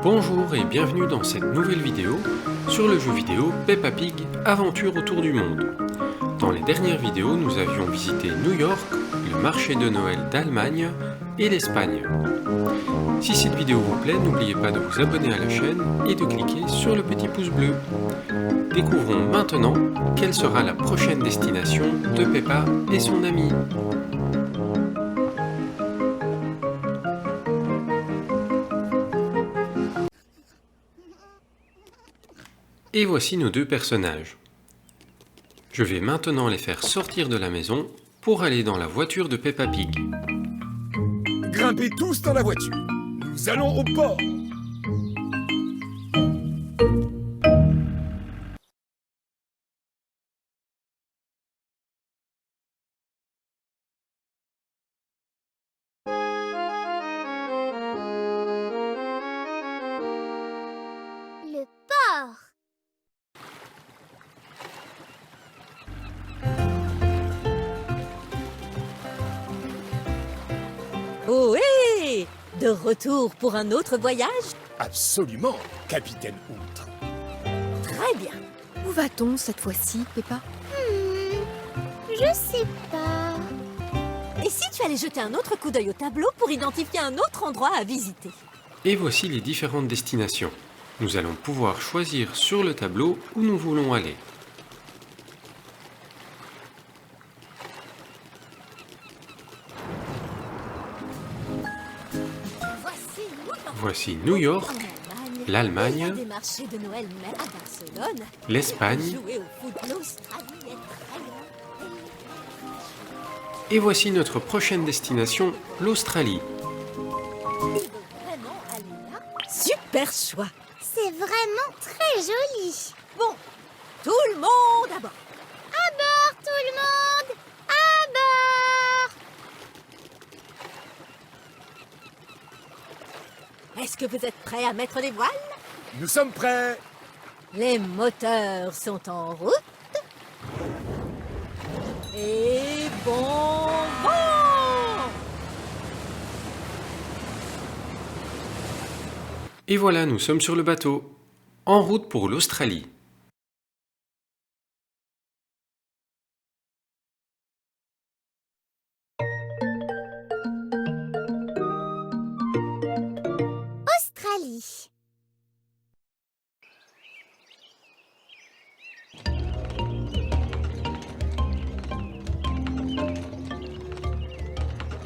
Bonjour et bienvenue dans cette nouvelle vidéo sur le jeu vidéo Peppa Pig Aventure autour du monde. Dans les dernières vidéos, nous avions visité New York, le marché de Noël d'Allemagne et l'Espagne. Si cette vidéo vous plaît, n'oubliez pas de vous abonner à la chaîne et de cliquer sur le petit pouce bleu. Découvrons maintenant quelle sera la prochaine destination de Peppa et son ami. Et voici nos deux personnages. Je vais maintenant les faire sortir de la maison pour aller dans la voiture de Peppa Pig. Grimpez tous dans la voiture. Nous allons au port. Le port. Ohé! De retour pour un autre voyage? Absolument, capitaine Outre. Très bien. Où va-t-on cette fois-ci, Peppa? Je sais pas. Et si tu allais jeter un autre coup d'œil au tableau pour identifier un autre endroit à visiter? Et voici les différentes destinations. Nous allons pouvoir choisir sur le tableau où nous voulons aller. Voici New York, l'Allemagne, Il y a des marchés de Noël même à Barcelone. l'Espagne, Jouer au foot, l'Australie est très loin. et voici notre prochaine destination, l'Australie. Il veut vraiment aller là? Super choix. C'est vraiment très joli. Bon, tout le monde à bord. À bord, tout le monde. À bord. Est-ce que vous êtes prêts à mettre les voiles? Nous sommes prêts. Les moteurs sont en route. Et bon vent! Et voilà, nous sommes sur le bateau, en route pour l'Australie. Australie.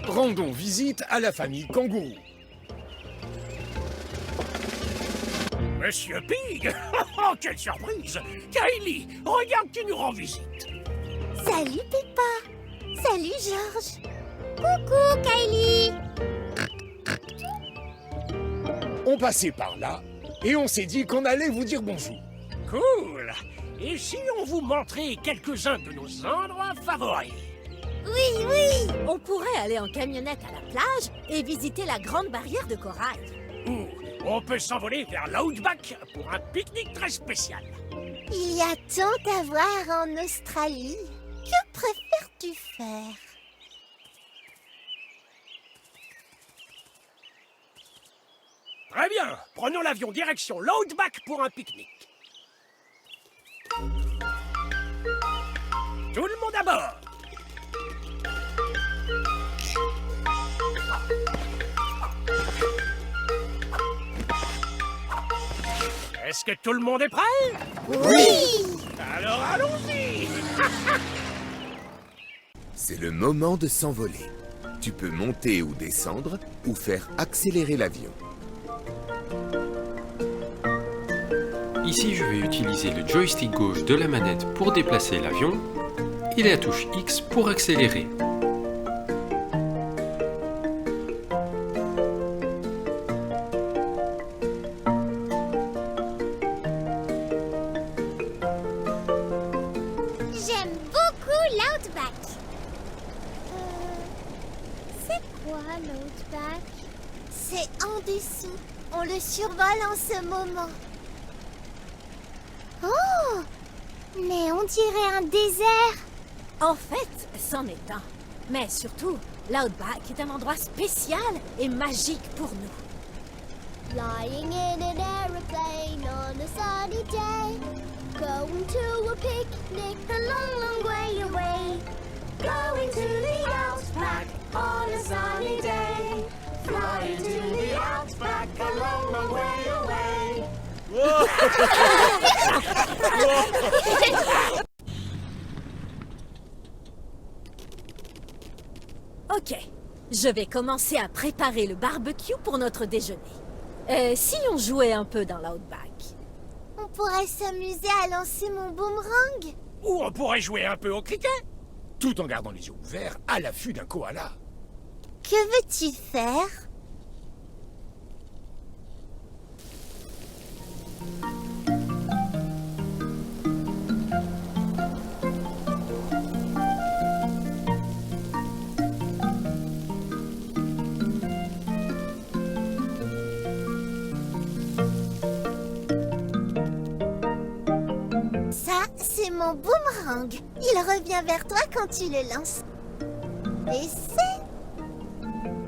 Rendons visite à la famille Kangourou. Monsieur Pig. Oh, quelle surprise! Kylie, regarde qui nous rend visite. Salut Peppa. Salut Georges. Coucou Kylie. On passait par là et on s'est dit qu'on allait vous dire bonjour. Cool! Et si on vous montrait quelques-uns de nos endroits favoris? Oui, oui. On pourrait aller en camionnette à la plage et visiter la grande barrière de corail. Ou on peut s'envoler vers l'Outback pour un pique-nique très spécial. Il y a tant à voir en Australie. Que préfères-tu faire? Très bien, prenons l'avion direction l'Outback pour un pique-nique. Tout le monde à bord. Est-ce que tout le monde est prêt? Oui. Alors allons-y. C'est le moment de s'envoler. Tu peux monter ou descendre ou faire accélérer l'avion. Ici, je vais utiliser le joystick gauche de la manette pour déplacer l'avion et la touche X pour accélérer. J'aime beaucoup l'Outback. C'est quoi l'Outback? C'est en dessous. On le survole en ce moment. Oh! Mais on dirait un désert. En fait, c'en est un. Mais surtout, l'Outback est un endroit spécial et magique pour nous. Flying in an aeroplane on a sunny day. Going to a picnic a long, long way away. Going to the outback on a sunny day. Flying to the outback a long, long way away. Ok, je vais commencer à préparer le barbecue pour notre déjeuner. Si on jouait un peu dans l'outback? On pourrait s'amuser à lancer mon boomerang. Ou on pourrait jouer un peu au cricket. Tout en gardant les yeux ouverts à l'affût d'un koala. Que veux-tu faire? Ça, c'est mon boomerang. Il revient vers toi quand tu le lances. Essaie.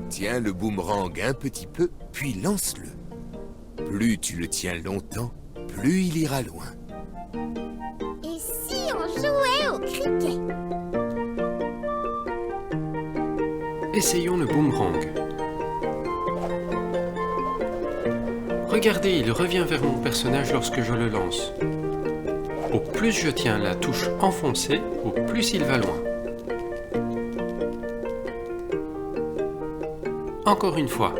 Tiens le boomerang un petit peu, puis lance-le. Plus tu le tiens longtemps, plus il ira loin. Et si on jouait au cricket? Essayons le boomerang. Regardez, il revient vers mon personnage lorsque je le lance. Au plus je tiens la touche enfoncée, au plus il va loin. Encore une fois.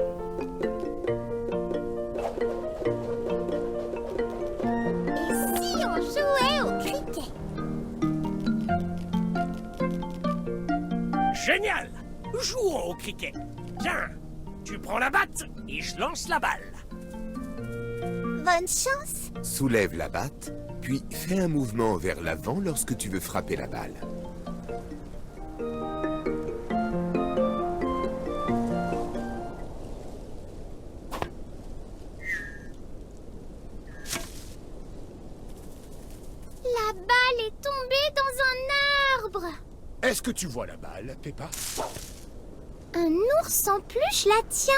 Et si on jouait au cricket? Génial! Jouons au cricket. Tiens, tu prends la batte et je lance la balle. Bonne chance. Soulève la batte, puis fais un mouvement vers l'avant lorsque tu veux frapper la balle. La balle est tombée dans un arbre. Est-ce que tu vois la balle, Peppa? Un ours en peluche la tient.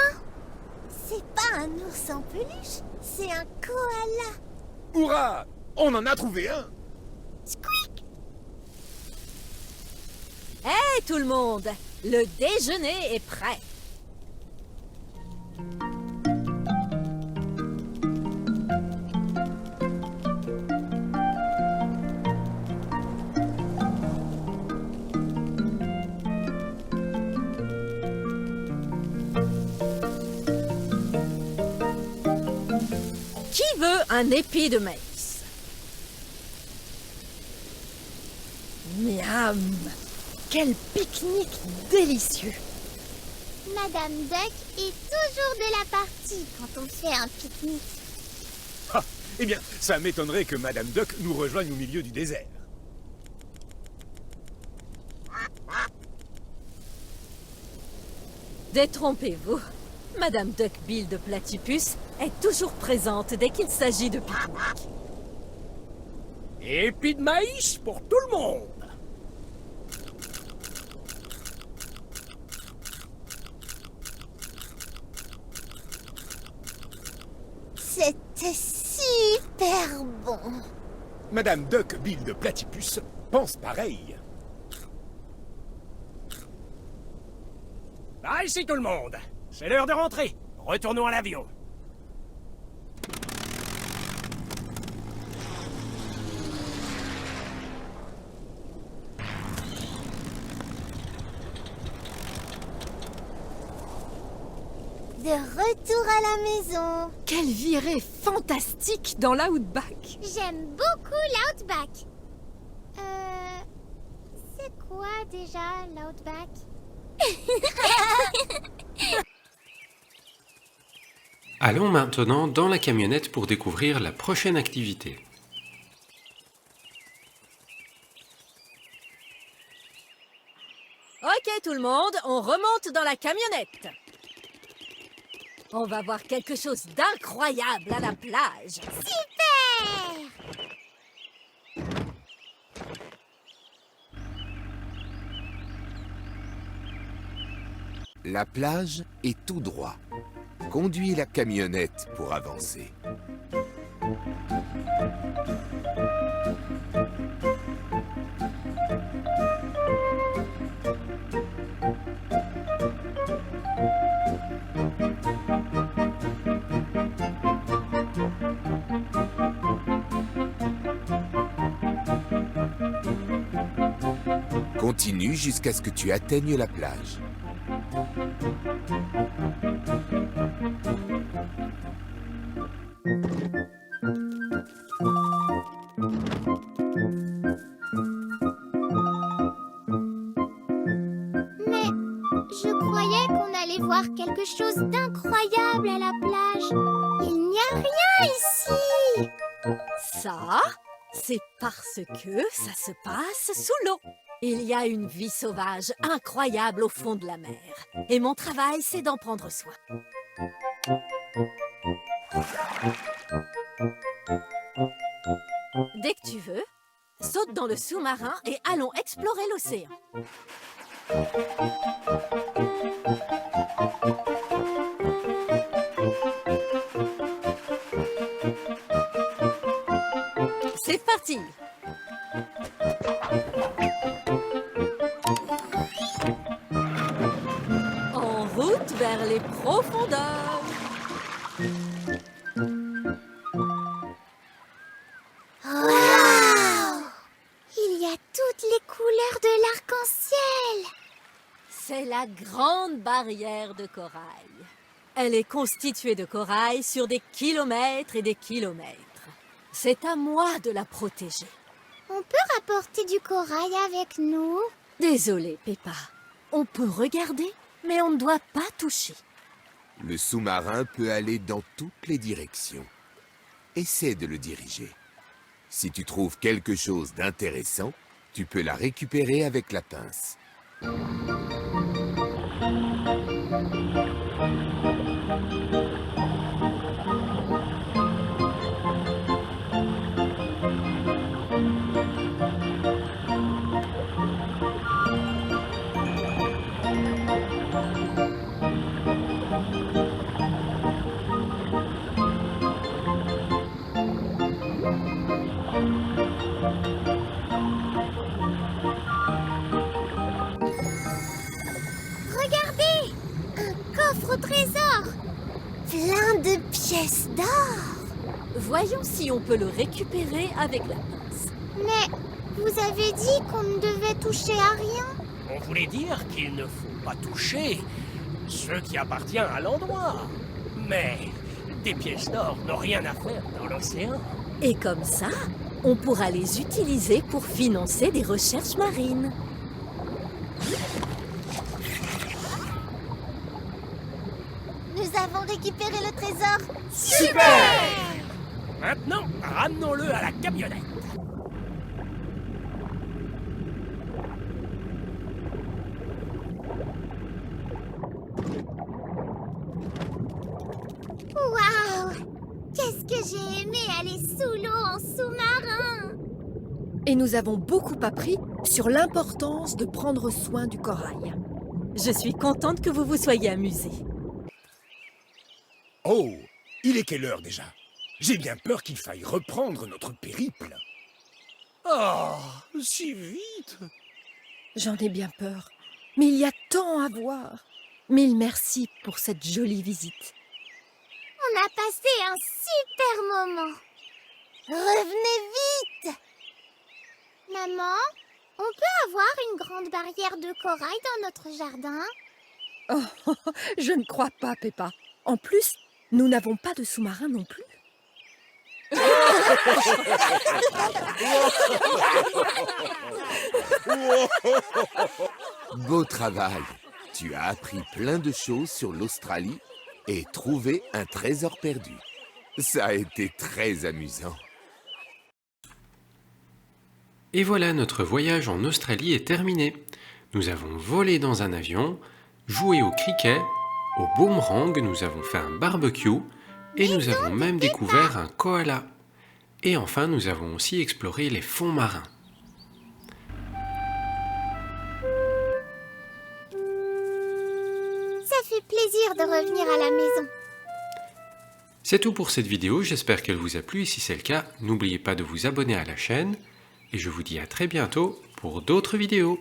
C'est pas un ours en peluche, c'est un koala. Hurrah! On en a trouvé un! Squeak! Hé tout le monde, le déjeuner est prêt. Qui veut un épi de maïs? Miam! Quel pique-nique délicieux! Madame Duck est toujours de la partie quand on fait un pique-nique. Ah, eh bien, ça m'étonnerait que Madame Duck nous rejoigne au milieu du désert. Détrompez-vous, Madame Duckbill de Platypus est toujours présente dès qu'il s'agit de pique-nique. Épi de maïs pour tout le monde. C'était super bon. Madame Duck Bill de Platypus pense pareil. Par ici tout le monde. C'est l'heure de rentrer. Retournons à l'avion. De retour à la maison. Quelle virée fantastique dans l'outback. J'aime beaucoup l'outback. C'est quoi déjà l'outback? Allons maintenant dans la camionnette pour découvrir la prochaine activité. Ok tout le monde, on remonte dans la camionnette. On va voir quelque chose d'incroyable à la plage. Super! La plage est tout droit. conduis la camionnette pour avancer. Continue jusqu'à ce que tu atteignes la plage. Mais je croyais qu'on allait voir quelque chose d'incroyable à la plage. Il n'y a rien ici. Ça, c'est parce que ça se passe sous l'eau. Il y a une vie sauvage incroyable au fond de la mer. Et mon travail, c'est d'en prendre soin. Dès que tu veux, saute dans le sous-marin et allons explorer l'océan. C'est parti! En route vers les profondeurs. Waouh! Il y a toutes les couleurs de l'arc-en-ciel. C'est la grande barrière de corail. Elle est constituée de corail sur des kilomètres et des kilomètres. C'est à moi de la protéger. On peut rapporter du corail avec nous? Désolée, Peppa. On peut regarder, mais on ne doit pas toucher. Le sous-marin peut aller dans toutes les directions. Essaie de le diriger. Si tu trouves quelque chose d'intéressant, tu peux la récupérer avec la pince. Regardez! Un coffre au trésor! Plein de pièces d'or! Voyons si on peut le récupérer avec la pince. Mais vous avez dit qu'on ne devait toucher à rien. On voulait dire qu'il ne faut pas toucher ce qui appartient à l'endroit. Mais des pièces d'or n'ont rien à faire dans l'océan. Et comme ça, on pourra les utiliser pour financer des recherches marines. Nous avons récupéré le trésor. Maintenant, ramenons-le à la camionnette. Waouh! Qu'est-ce que j'ai aimé aller sous l'eau en sous-marin! Et nous avons beaucoup appris sur l'importance de prendre soin du corail. Je suis contente que vous vous soyez amusés. Oh, il est quelle heure déjà? J'ai bien peur qu'il faille reprendre notre périple. Oh, si vite! J'en ai bien peur. Mais il y a tant à voir. Mille merci pour cette jolie visite. On a passé un super moment. Revenez vite! Maman, on peut avoir une grande barrière de corail dans notre jardin? Oh, je ne crois pas, Peppa. En plus, nous n'avons pas de sous-marin non plus. Beau travail! Tu as appris plein de choses sur l'Australie et trouvé un trésor perdu. Ça a été très amusant. Et voilà, notre voyage en Australie est terminé. Nous avons volé dans un avion, joué au cricket, au boomerang, nous avons fait un barbecue et nous avons même découvert un koala. Et enfin, nous avons aussi exploré les fonds marins. Ça fait plaisir de revenir à la maison. C'est tout pour cette vidéo, j'espère qu'elle vous a plu et si c'est le cas, n'oubliez pas de vous abonner à la chaîne et je vous dis à très bientôt pour d'autres vidéos.